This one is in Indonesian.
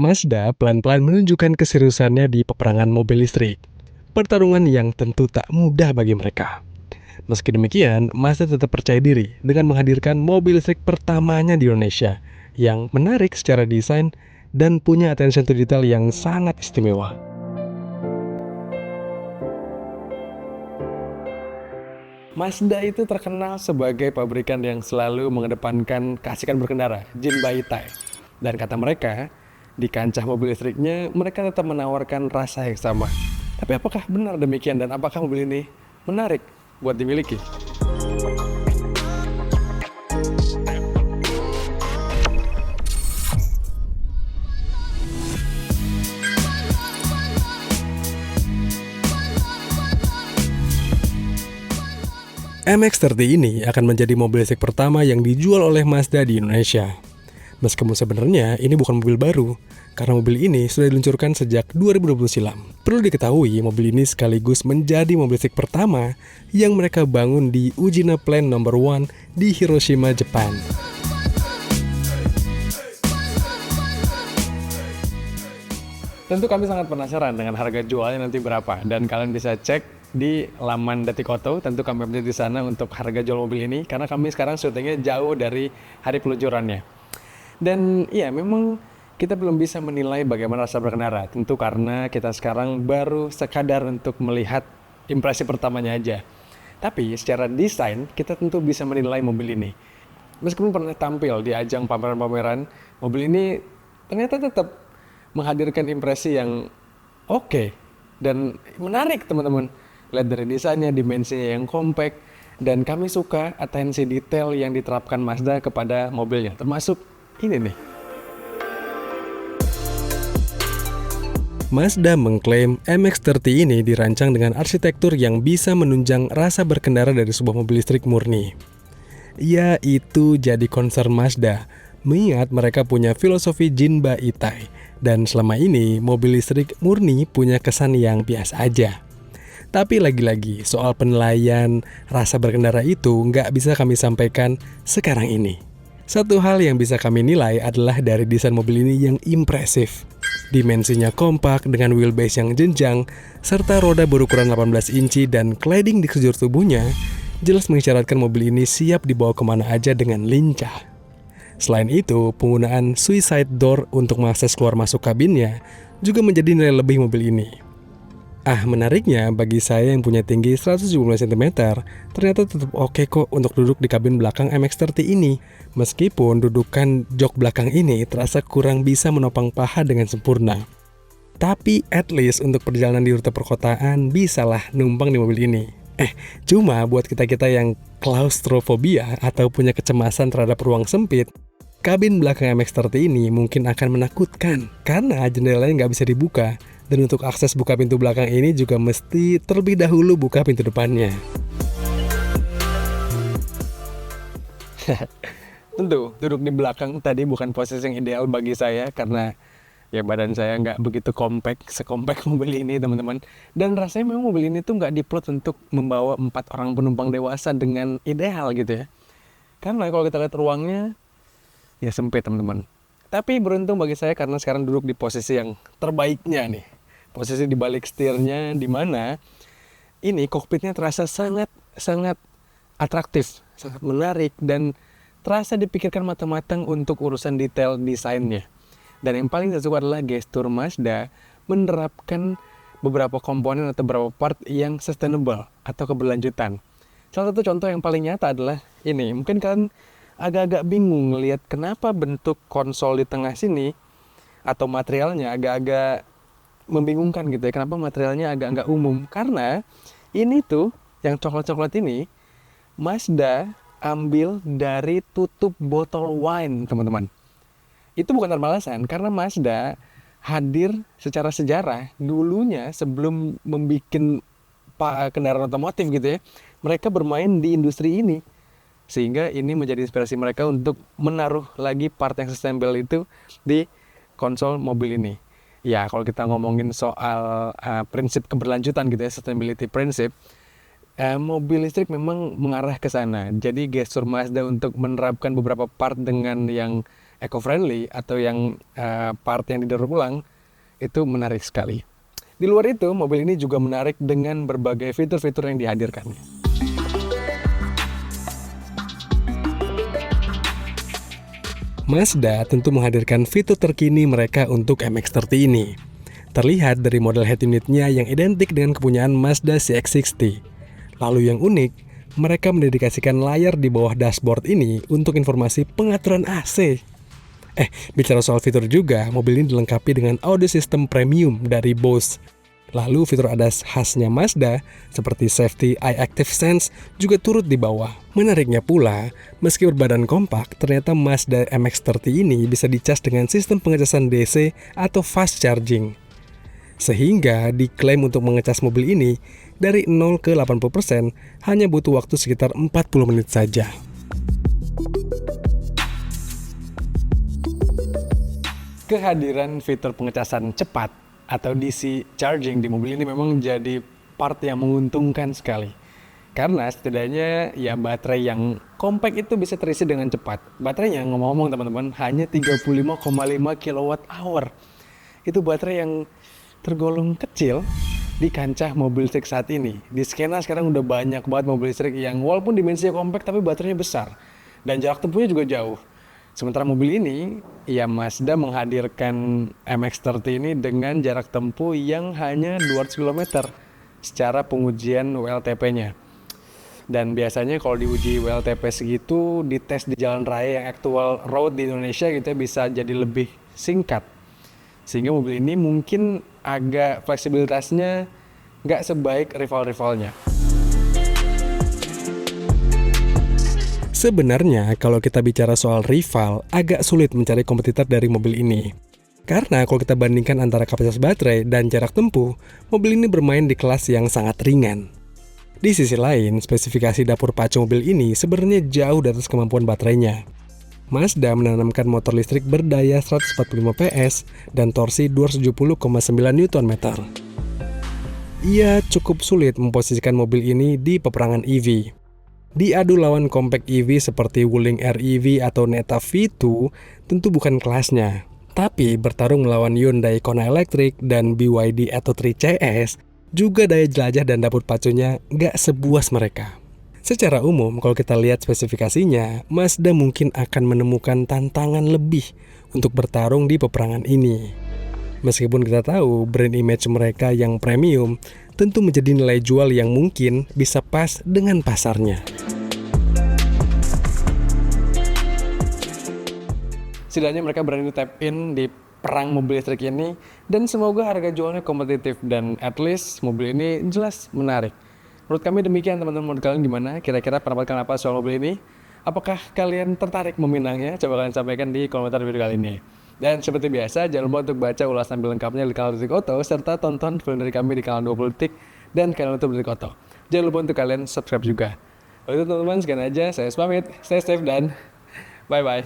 Mazda pelan-pelan menunjukkan keseriusannya di peperangan mobil listrik. Pertarungan yang tentu tak mudah bagi mereka. Meski demikian, Mazda tetap percaya diri dengan menghadirkan mobil listrik pertamanya di Indonesia yang menarik secara desain dan punya attention to detail yang sangat istimewa. Mazda itu terkenal sebagai pabrikan yang selalu mengedepankan keasikan berkendara, Jinbaitai. Dan kata mereka, di kancah mobil listriknya, mereka tetap menawarkan rasa yang sama. Tapi apakah benar demikian dan apakah mobil ini menarik buat dimiliki? MX-30 ini akan menjadi mobil listrik pertama yang dijual oleh Mazda di Indonesia. Meskipun sebenarnya ini bukan mobil baru, karena mobil ini sudah diluncurkan sejak 2020 silam. Perlu diketahui, mobil ini sekaligus menjadi mobil listrik pertama yang mereka bangun di Ujina Plant No. 1 di Hiroshima, Jepang. Tentu kami sangat penasaran dengan harga jualnya nanti berapa, dan kalian bisa cek di laman Detik Auto. Tentu kami update di sana untuk harga jual mobil ini, karena kami sekarang syutingnya jauh dari hari peluncurannya. Dan iya, memang kita belum bisa menilai bagaimana rasa berkendara, tentu karena kita sekarang baru sekadar untuk melihat impresi pertamanya aja. Tapi secara desain, kita tentu bisa menilai mobil ini. Meskipun pernah tampil di ajang pameran-pameran, mobil ini ternyata tetap menghadirkan impresi yang oke dan menarik, teman-teman. Lihat dari desainnya, dimensinya yang compact, dan kami suka atensi detail yang diterapkan Mazda kepada mobilnya, termasuk ini nih. Mazda mengklaim MX-30 ini dirancang dengan arsitektur yang bisa menunjang rasa berkendara dari sebuah mobil listrik murni. Ya, itu jadi concern Mazda, mengingat mereka punya filosofi Jinbaitai, dan selama ini mobil listrik murni punya kesan yang biasa aja. Tapi lagi-lagi, soal penilaian rasa berkendara itu nggak bisa kami sampaikan sekarang ini. Satu hal yang bisa kami nilai adalah dari desain mobil ini yang impresif. Dimensinya kompak dengan wheelbase yang jenjang, serta roda berukuran 18 inci dan cladding di sekujur tubuhnya, jelas mengisyaratkan mobil ini siap dibawa kemana aja dengan lincah. Selain itu, penggunaan suicide door untuk mengakses keluar masuk kabinnya juga menjadi nilai lebih mobil ini. Menariknya, bagi saya yang punya tinggi 170 cm, ternyata tetap oke kok untuk duduk di kabin belakang MX-30 ini. Meskipun dudukan jok belakang ini terasa kurang bisa menopang paha dengan sempurna. Tapi at least untuk perjalanan di rute perkotaan, bisalah numpang di mobil ini. Cuma buat kita-kita yang klaustrofobia atau punya kecemasan terhadap ruang sempit, kabin belakang MX-30 ini mungkin akan menakutkan karena jendelanya nggak bisa dibuka, dan untuk akses buka pintu belakang ini juga mesti terlebih dahulu buka pintu depannya. Tentu, duduk di belakang tadi bukan posisi yang ideal bagi saya karena ya badan saya nggak begitu sekompak mobil ini, teman-teman. Dan rasanya memang mobil ini tuh nggak diplot untuk membawa 4 orang penumpang dewasa dengan ideal gitu ya. Karena kalau kita lihat ruangnya, ya sempit, teman-teman. Tapi beruntung bagi saya karena sekarang duduk di posisi yang terbaiknya nih. Posisi di balik setirnya, di mana ini kokpitnya terasa sangat atraktif, sangat menarik, dan terasa dipikirkan matang-matang untuk urusan detail desainnya. Dan yang paling saya suka adalah gestur Mazda menerapkan beberapa komponen atau beberapa part yang sustainable atau keberlanjutan. Salah satu contoh yang paling nyata adalah ini. Mungkin kalian agak-agak bingung ngelihat kenapa bentuk konsol di tengah sini atau materialnya agak-agak membingungkan gitu ya. Kenapa materialnya agak-agak umum? Karena ini tuh, yang coklat-coklat ini, Mazda ambil dari tutup botol wine, teman-teman. Itu bukan tanpa alasan, karena Mazda hadir secara sejarah dulunya sebelum membuat kendaraan otomotif gitu ya. Mereka bermain di industri ini, sehingga ini menjadi inspirasi mereka untuk menaruh lagi part yang sustainable itu di konsol mobil ini. Ya, kalau kita ngomongin soal prinsip keberlanjutan gitu ya, sustainability prinsip, mobil listrik memang mengarah ke sana. Jadi gestur Mazda untuk menerapkan beberapa part dengan yang eco-friendly atau yang part yang didaur ulang, itu menarik sekali. Di luar itu, mobil ini juga menarik dengan berbagai fitur-fitur yang dihadirkannya. Mazda tentu menghadirkan fitur terkini mereka untuk MX-30 ini. Terlihat dari model head unitnya yang identik dengan kepunyaan Mazda CX-60. Lalu yang unik, mereka mendedikasikan layar di bawah dashboard ini untuk informasi pengaturan AC. Bicara soal fitur juga, mobil ini dilengkapi dengan audio system premium dari Bose. Lalu fitur ADAS khasnya Mazda, seperti Safety Eye Active Sense, juga turut dibawa. Menariknya pula, meski berbadan kompak, ternyata Mazda MX-30 ini bisa dicas dengan sistem pengecasan DC atau fast charging. Sehingga diklaim untuk mengecas mobil ini, dari 0 ke 80% hanya butuh waktu sekitar 40 menit saja. Kehadiran fitur pengecasan cepat atau DC charging di mobil ini memang jadi part yang menguntungkan sekali. Karena setidaknya ya baterai yang compact itu bisa terisi dengan cepat. Baterainya ngomong-ngomong teman-teman hanya 35,5 kWh. Itu baterai yang tergolong kecil di kancah mobil listrik saat ini. Di skena sekarang udah banyak banget mobil listrik yang walaupun dimensinya compact tapi baterainya besar. Dan jarak tempuhnya juga jauh. Sementara mobil ini, ya Mazda menghadirkan MX-30 ini dengan jarak tempuh yang hanya 200 km secara pengujian WLTP-nya. Dan biasanya kalau diuji WLTP segitu, dites di jalan raya yang actual road di Indonesia gitu bisa jadi lebih singkat. Sehingga mobil ini mungkin agak fleksibilitasnya nggak sebaik rival-rivalnya. Sebenarnya kalau kita bicara soal rival, agak sulit mencari kompetitor dari mobil ini. Karena kalau kita bandingkan antara kapasitas baterai dan jarak tempuh, mobil ini bermain di kelas yang sangat ringan. Di sisi lain, spesifikasi dapur pacu mobil ini sebenarnya jauh di atas kemampuan baterainya. Mazda menanamkan motor listrik berdaya 145 PS dan torsi 270,9 Nm. Ia cukup sulit memposisikan mobil ini di peperangan EV. Diadu lawan compact EV seperti Wuling REV atau Neta V2 tentu bukan kelasnya. Tapi bertarung melawan Hyundai Kona Electric dan BYD Atto 3 CS, juga daya jelajah dan dapur pacunya nggak sebuas mereka. Secara umum, kalau kita lihat spesifikasinya, Mazda mungkin akan menemukan tantangan lebih untuk bertarung di peperangan ini. Meskipun kita tahu brand image mereka yang premium tentu menjadi nilai jual yang mungkin bisa pas dengan pasarnya. Setidaknya mereka berani tap in di perang mobil listrik ini dan semoga harga jualnya kompetitif dan at least mobil ini jelas menarik. Menurut kami demikian teman-teman, menurut kalian gimana? Kira-kira pendapat kalian apa soal mobil ini? Apakah kalian tertarik meminangnya? Coba kalian sampaikan di komentar video kali ini. Dan seperti biasa, jangan lupa untuk baca ulasan lebih lengkapnya di kanal Detik Auto, serta tonton film dari kami di kanal 20 Detik dan kanal YouTube Detik Auto. Jangan lupa untuk kalian subscribe juga. Oke teman-teman, sekian aja. Saya pamit, stay safe dan bye-bye.